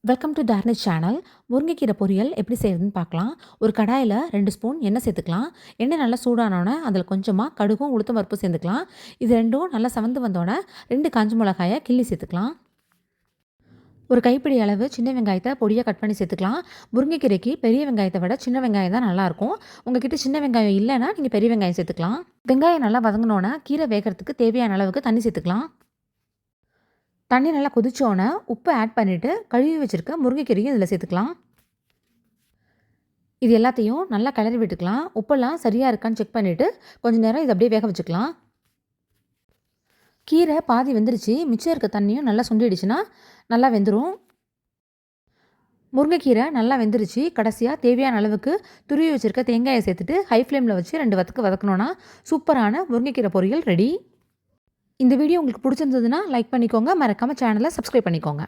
Welcome to tarnish channel. முருங்கைக்கீரை பொரியல் எப்படி செய்யறதுன்னு பார்க்கலாம். ஒரு கடாயில் 2 ஸ்பூன் எண்ணெய் சேர்த்துக்கலாம். எண்ணெய் நல்லா சூடானோடனே அதில் கொஞ்சமாக கடுகும் உளுத்தம் பருப்பு சேர்த்துக்கலாம். இது ரெண்டும் நல்லா செவந்து வந்தோடனே 2 காஞ்ச மிளகாயை கிள்ளி சேர்த்துக்கலாம். ஒரு கைப்பிடி அளவு சின்ன வெங்காயத்தை பொடியாக கட் பண்ணி சேர்த்துக்கலாம். முருங்கைக்கீரைக்கு பெரிய வெங்காயத்தை விட சின்ன வெங்காயம் தான் நல்லாயிருக்கும். உங்ககிட்ட சின்ன வெங்காயம் இல்லைன்னா நீங்கள் பெரிய வெங்காயம் சேர்த்துக்கலாம். வெங்காயம் நல்லா வதங்கினோன்னே கீரை வேகிறதுக்கு தேவையான அளவுக்கு தண்ணி சேர்த்துக்கலாம். தண்ணி நல்லா கொதிச்சோன்னே உப்பு ஆட் பண்ணிவிட்டு கழுவி வச்சுருக்க முருங்கைக்கீரையும் இதில் சேர்த்துக்கலாம். இது எல்லாத்தையும் நல்லா கிளறி விட்டுக்கலாம். உப்பெல்லாம் சரியாக இருக்கான்னு செக் பண்ணிவிட்டு கொஞ்சம் நேரம் இதை அப்படியே வேக வச்சுக்கலாம். கீரை பாதி வெந்துருச்சு. மிச்சம் இருக்க தண்ணியும் நல்லா சுண்டிடுச்சுன்னா நல்லா வெந்துடும். முருங்கைக்கீரை நல்லா வெந்துருச்சு. கடைசியாக தேவையான அளவுக்கு துருவி வச்சுருக்க தேங்காயை சேர்த்துட்டு ஹை ஃப்ளேமில் வச்சு 2 வதக்கு வதக்கணுன்னா சூப்பரான முருங்கைக்கீரை பொரியல் ரெடி. இந்த வீடியோ உங்களுக்கு பிடிச்சிருந்ததுன்னா லைக் பண்ணிக்கோங்க. மறக்காமல் சேனலை சப்ஸ்கிரைப் பண்ணிக்கோங்க.